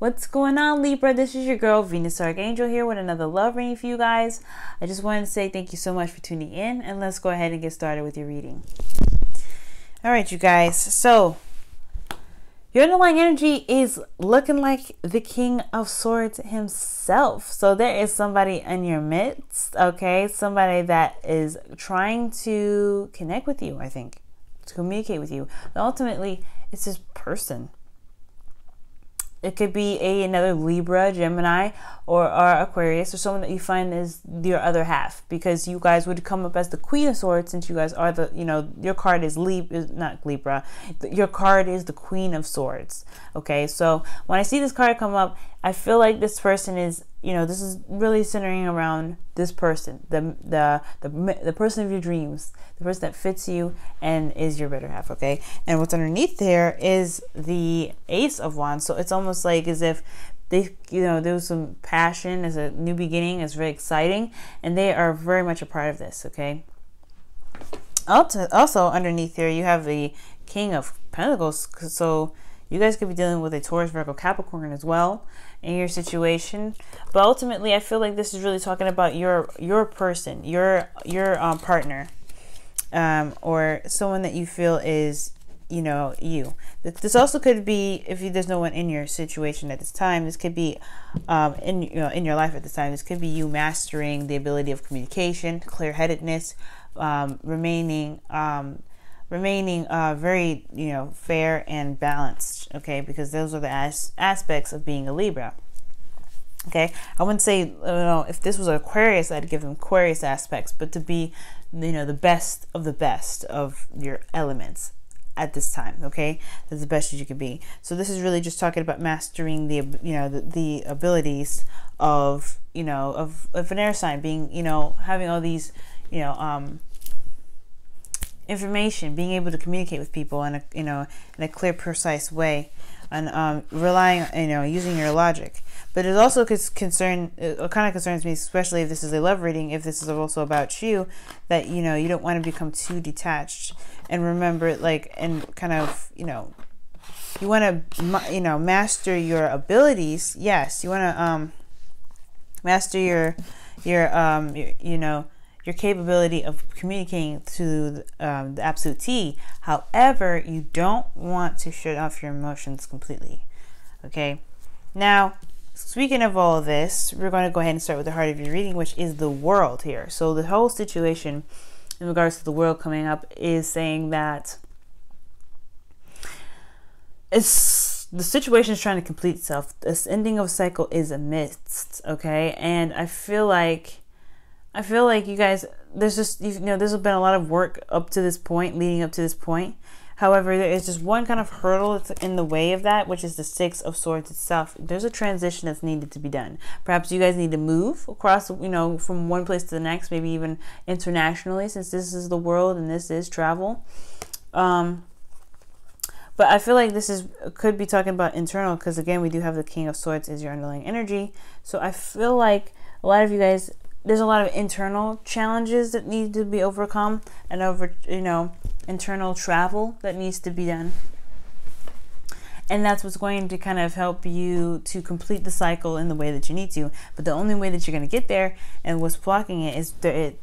What's going on, Libra? This is your girl, Venus Archangel, here with another love reading for you guys. I just wanted to say thank you so much for tuning in, and let's go ahead and get started with your reading. All right, you guys. So, your underlying energy is looking like the King of Swords himself. So, there is somebody in your midst, okay? Somebody that is trying to connect with you, I think, to communicate with you. But ultimately, it's this person. It could be another Libra, Gemini, or Aquarius, or someone that you find is your other half, because you guys would come up as the Queen of Swords, since you guys are the, your card is not Libra. Your card is the Queen of Swords. Okay, so when I see this card come up, I feel like this person is, this is really centering around this person, the person of your dreams, the person that fits you and is your better half. Okay, and what's underneath there is the Ace of Wands. So it's almost like as if they, there was some passion, as a new beginning, it's very exciting, and they are very much a part of this. Okay. Also underneath here, you have the King of Pentacles. So you guys could be dealing with a Taurus, Virgo, Capricorn as well in your situation. But ultimately, I feel like this is really talking about your person, your partner, or someone that you feel is, you. This also could be, if there's no one in your situation at this time, this could be in your life at this time. This could be you mastering the ability of communication, clear-headedness, remaining very fair and balanced. Okay, because those are the aspects of being a Libra. Okay, I wouldn't say if this was an Aquarius, I'd give them Aquarius aspects, but to be the best of your elements at this time. Okay, that's the best that you could be. So this is really just talking about mastering the abilities of of an air sign, being having all these information, being able to communicate with people in a clear, precise way, and relying using your logic. But it also kind of concerns me, especially if this is a love reading, if this is also about you, that you don't want to become too detached. And remember, and kind of you want to master your abilities. Yes, you want to master your capability of communicating to the absolute T. However, you don't want to shut off your emotions completely. Okay. Now, speaking of all of this, we're going to go ahead and start with the heart of your reading, which is the world here. So the whole situation in regards to the world coming up is saying that the situation is trying to complete itself. This ending of a cycle is amidst. Okay. And I feel like you guys, there's been a lot of work up to this point, leading up to this point. However, there is just one kind of hurdle that's in the way of that, which is the Six of Swords itself. There's a transition that's needed to be done. Perhaps you guys need to move across, from one place to the next, maybe even internationally, since this is the world and this is travel. But I feel like this could be talking about internal, because again, we do have the King of Swords as your underlying energy. So I feel like a lot of you guys, there's a lot of internal challenges that need to be overcome, and internal travel that needs to be done. And that's what's going to kind of help you to complete the cycle in the way that you need to. But the only way that you're going to get there, and what's blocking it, is there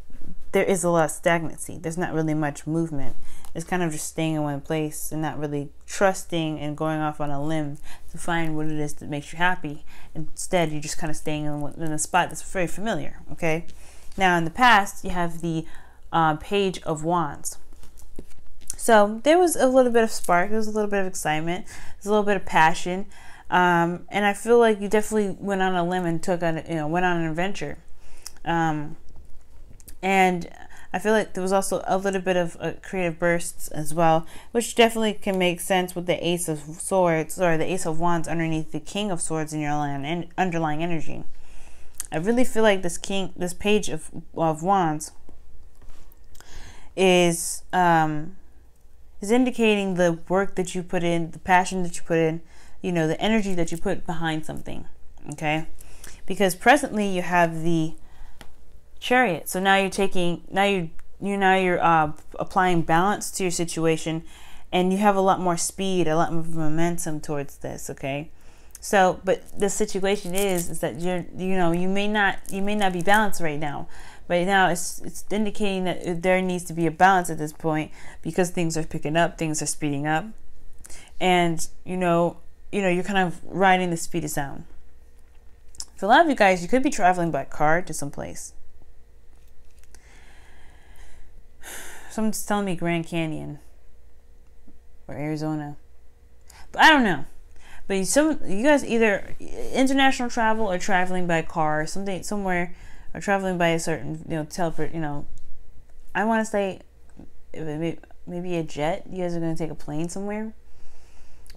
is a lot of stagnancy. There's not really much movement. It's kind of just staying in one place and not really trusting and going off on a limb to find what it is that makes you happy. Instead, you're just kind of staying in a spot that's very familiar. Okay. Now, in the past, you have the Page of Wands. So there was a little bit of spark. There was a little bit of excitement. There's a little bit of passion. And I feel like you definitely went on a limb and went on an adventure. And I feel like there was also a little bit of creative bursts as well, which definitely can make sense with the Ace of Swords, or the Ace of Wands underneath the King of Swords in your underlying energy. I really feel like this Page of Wands is indicating the work that you put in, the passion that you put in, the energy that you put behind something. Okay, because presently you have the Chariot. So now you're applying balance to your situation, and you have a lot more speed, a lot more momentum towards this. Okay, So, but the situation is that you may not be balanced right now. Right now, it's indicating that there needs to be a balance at this point, because things are picking up, things are speeding up, and you're kind of riding the speed of sound. For a lot of you guys, you could be traveling by car to some place. Someone's telling me Grand Canyon or Arizona, but I don't know. But you guys either international travel or traveling by car, somewhere, or traveling by a certain teleport. I want to say maybe a jet. You guys are going to take a plane somewhere.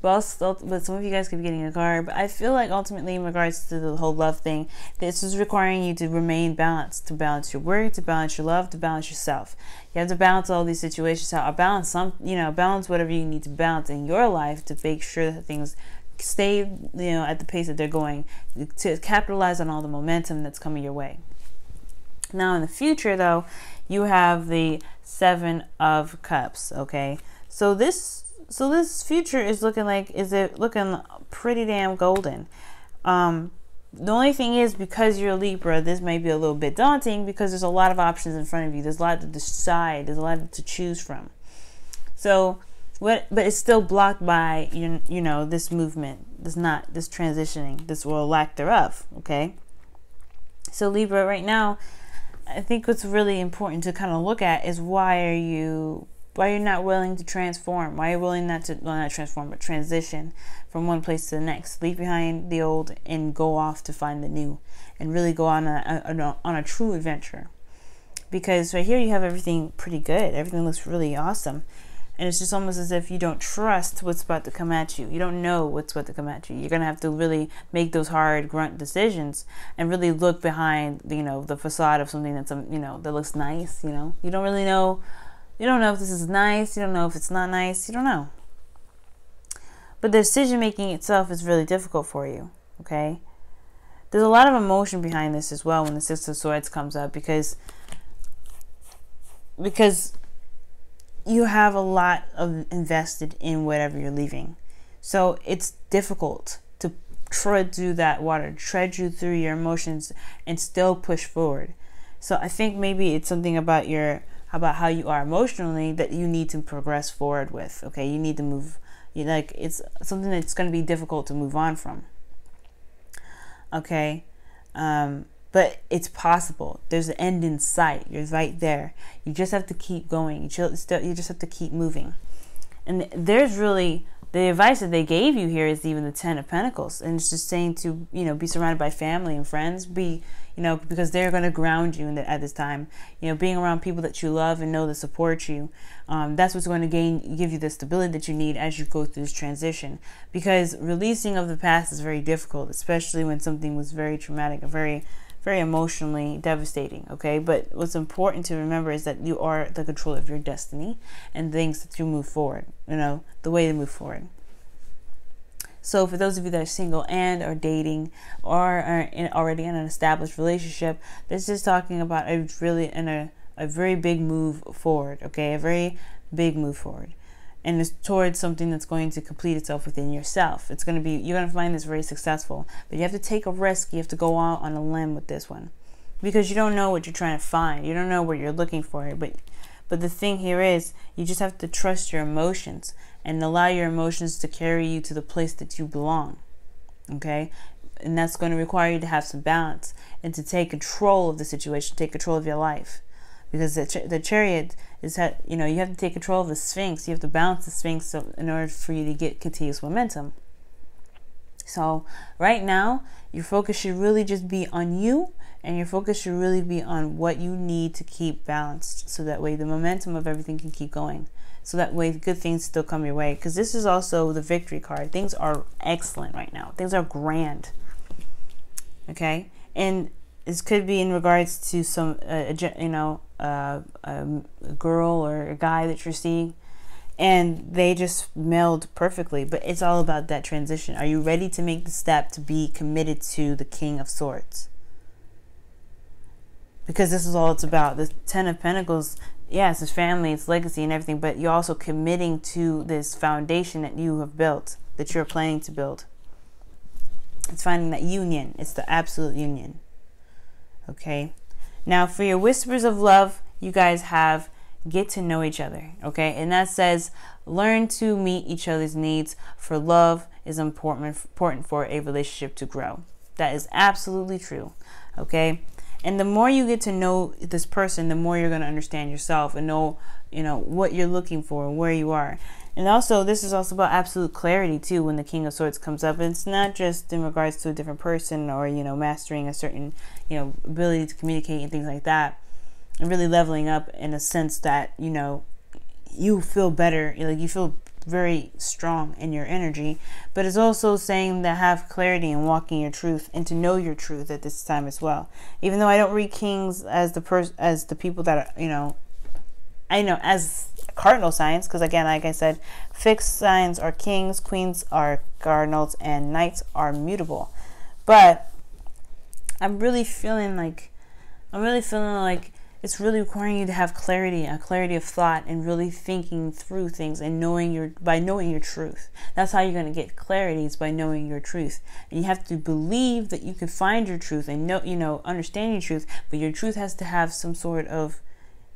But some of you guys could be getting a car. But I feel like ultimately, in regards to the whole love thing, this is requiring you to remain balanced, to balance your work, to balance your love, to balance yourself. You have to balance all these situations out. Balance whatever you need to balance in your life to make sure that things stay, at the pace that they're going, to capitalize on all the momentum that's coming your way. Now, in the future, though, you have the 7 of Cups. Okay, so this future is looking pretty damn golden. The only thing is, because you're a Libra, this might be a little bit daunting, because there's a lot of options in front of you. There's a lot to decide. There's a lot to choose from. So, but it's still blocked by this movement. This transitioning. This lack thereof. Okay. So Libra, right now, I think what's really important to kind of look at is why you're not willing to transform. Why are you willing not transform, but transition from one place to the next. Leave behind the old and go off to find the new, and really go on a true adventure. Because right here you have everything pretty good. Everything looks really awesome. And it's just almost as if you don't trust what's about to come at you. You don't know what's about to come at you. You're going to have to really make those hard grunt decisions and really look behind, the facade of something that's, that looks nice, You don't really know. You don't know if this is nice. You don't know if it's not nice. You don't know. But the decision making itself is really difficult for you, okay? There's a lot of emotion behind this as well when the 6 of Swords comes up, because you have a lot of invested in whatever you're leaving. So it's difficult to tread through that water, tread you through your emotions and still push forward. So I think maybe it's something about how you are emotionally that you need to progress forward with. Okay, you need to move. It's something that's going to be difficult to move on from. Okay, but it's possible. There's an end in sight. You're right there. You just have to keep going. You just have to keep moving. And there's really, the advice that they gave you here is even the 10 of Pentacles, and it's just saying to be surrounded by family and friends. Because they're going to ground you at this time. Being around people that you love and know that support you. That's what's going to give you the stability that you need as you go through this transition. Because releasing of the past is very difficult, especially when something was very traumatic and very, very emotionally devastating. Okay, but what's important to remember is that you are the control of your destiny and things that you move forward. The way to move forward. So for those of you that are single and are dating or are already in an established relationship, this is talking about a very big move forward, okay? A very big move forward. And it's towards something that's going to complete itself within yourself. You're going to find this very successful, but you have to take a risk. You have to go out on a limb with this one, because you don't know what you're trying to find. You don't know what you're looking for, but the thing here is you just have to trust your emotions and allow your emotions to carry you to the place that you belong. Okay? And that's going to require you to have some balance and to take control of the situation, take control of your life. Because the Chariot is that, you have to take control of the Sphinx. You have to balance the Sphinx in order for you to get continuous momentum. So right now, your focus should really just be on you, and your focus should really be on what you need to keep balanced, so that way the momentum of everything can keep going. So that way good things still come your way. Because this is also the Victory card. Things are excellent right now. Things are grand. Okay? And this could be in regards to some, a girl or a guy that you're seeing, and they just meld perfectly. But it's all about that transition. Are you ready to make the step to be committed to the King of Swords? Because this is all it's about. The 10 of Pentacles, yes, it's family, it's legacy and everything, but you're also committing to this foundation that you have built, that you're planning to build. It's finding that union. It's the absolute union. Okay. Now for your whispers of love, you guys have get to know each other. Okay. And that says learn to meet each other's needs, for love is important for a relationship to grow. That is absolutely true. Okay. And the more you get to know this person, the more you're going to understand yourself and know, what you're looking for, where you are. And also, this is also about absolute clarity too. When the King of Swords comes up, it's not just in regards to a different person or, mastering a certain, ability to communicate and things like that, and really leveling up in a sense that, you feel better, like you feel very strong in your energy. But it's also saying that have clarity and walking your truth and to know your truth at this time as well. Even though I don't read kings as the people that are, I know as cardinal signs, because again, like I said, fixed signs are kings, queens are cardinals, and knights are mutable. But I'm really feeling like it's really requiring you to have clarity, a clarity of thought, and really thinking through things and knowing your truth. That's how you're going to get clarity, is by knowing your truth. And you have to believe that you can find your truth and understand your truth, but your truth has to have some sort of,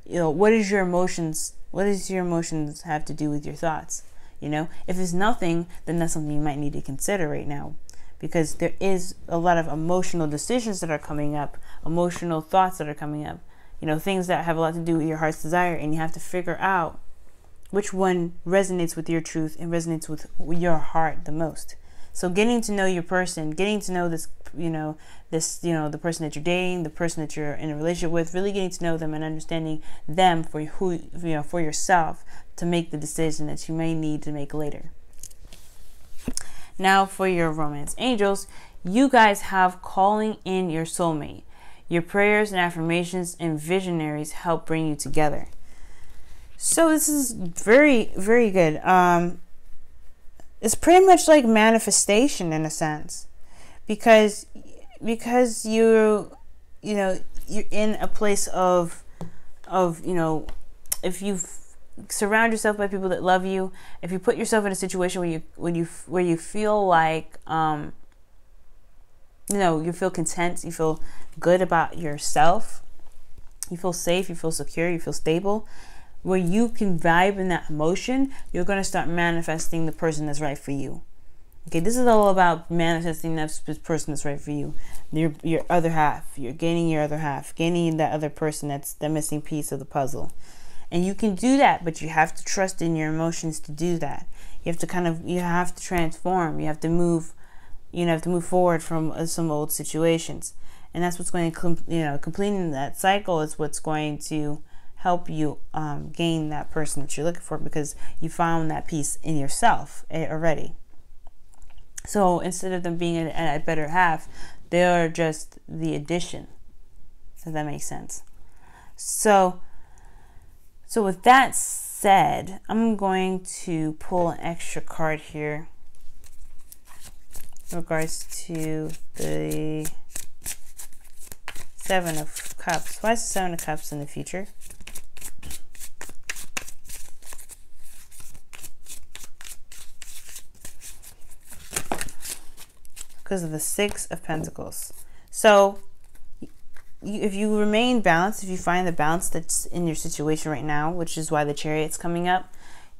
what does your emotions have to do with your thoughts? If it's nothing, then that's something you might need to consider right now, because there is a lot of emotional decisions that are coming up, emotional thoughts that are coming up, things that have a lot to do with your heart's desire, and you have to figure out which one resonates with your truth and resonates with your heart the most. So getting to know your person, getting to know this, the person that you're dating, the person that you're in a relationship with, really getting to know them and understanding them for for yourself, to make the decision that you may need to make later. Now for your romance angels, you guys have calling in your soulmate. Your prayers and affirmations and visionaries help bring you together. So this is very, very good. It's pretty much like manifestation in a sense, because you're in a place of if you surround yourself by people that love you, if you put yourself in a situation where you feel like you feel content, you feel good about yourself, you feel safe, you feel secure, you feel stable, where you can vibe in that emotion, you're going to start manifesting the person that's right for you. Okay, this is all about manifesting that person that's right for you. Your other half. You're gaining your other half. Gaining that other person that's the missing piece of the puzzle. And you can do that, but you have to trust in your emotions to do that. You have to transform. You have to move forward from some old situations. And that's what's going to, completing that cycle is what's going to help you gain that person that you're looking for, because you found that piece in yourself already. So instead of them being a better half, they're just the addition. Does that make sense? So with that said, I'm going to pull an extra card here in regards to the Seven of Cups. Why is the Seven of Cups in the future? Because of the Six of Pentacles. So if you remain balanced, if you find the balance that's in your situation right now, which is why the Chariot's coming up,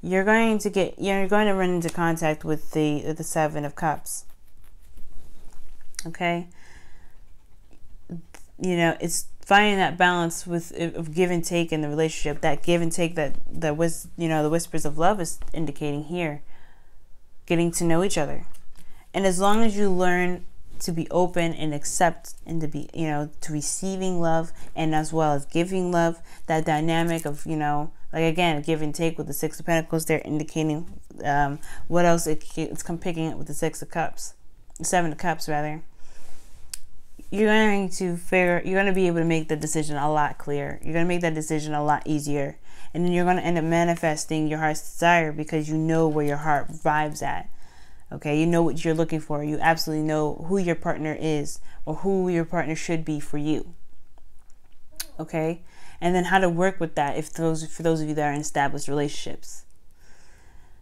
you're going to run into contact with the Seven of Cups. Okay, it's finding that balance of give and take in the relationship. That give and take that the whispers of love is indicating here. Getting to know each other. And as long as you learn to be open and accept and to be, to receiving love and as well as giving love, that dynamic of, like again, give and take with the Six of Pentacles, they're indicating what else it's picking up with the Six of Cups, Seven of Cups rather. You're going to be able to make the decision a lot clearer. You're going to make that decision a lot easier. And then you're going to end up manifesting your heart's desire because you know where your heart vibes at. Okay, you know what you're looking for. You absolutely know who your partner is or who your partner should be for you. Okay, and then how to work with that for those of you that are in established relationships.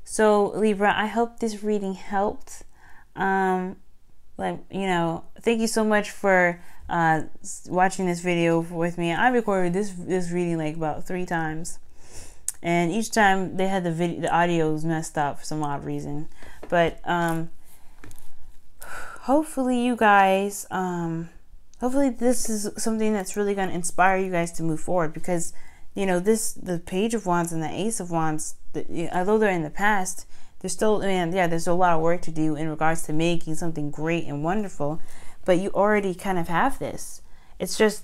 So Libra, I hope this reading helped. like, you know, thank you so much for watching this video with me. I recorded this reading like about 3 times, and each time they had the audio was messed up for some odd reason. But hopefully you guys, hopefully this is something that's really going to inspire you guys to move forward, because, you know, the Page of Wands and the Ace of Wands, although they're in the past, there's still, there's a lot of work to do in regards to making something great and wonderful. But you already kind of have this. It's just,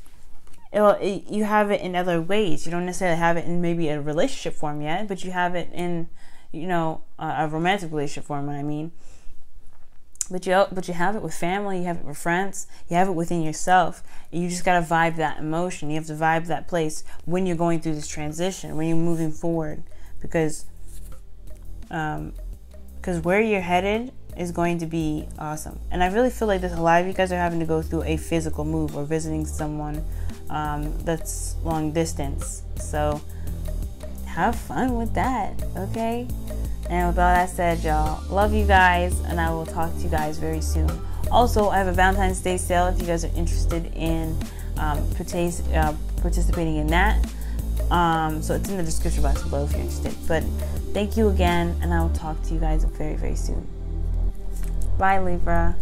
you have it in other ways. You don't necessarily have it in maybe a relationship form yet, but you have it in, you know, a romantic relationship form, I mean. But you have it with family, you have it with friends, you have it within yourself. And you just got to vibe that emotion. You have to vibe that place when you're going through this transition, when you're moving forward. Because where you're headed is going to be awesome. And I really feel like a lot of you guys are having to go through a physical move or visiting someone that's long distance. So have fun with that, okay? And with all that said, y'all, love you guys, and I will talk to you guys very soon. Also, I have a Valentine's Day sale if you guys are interested in participating in that. So it's in the description box below if you're interested. But thank you again, and I will talk to you guys very, very soon. Bye, Libra.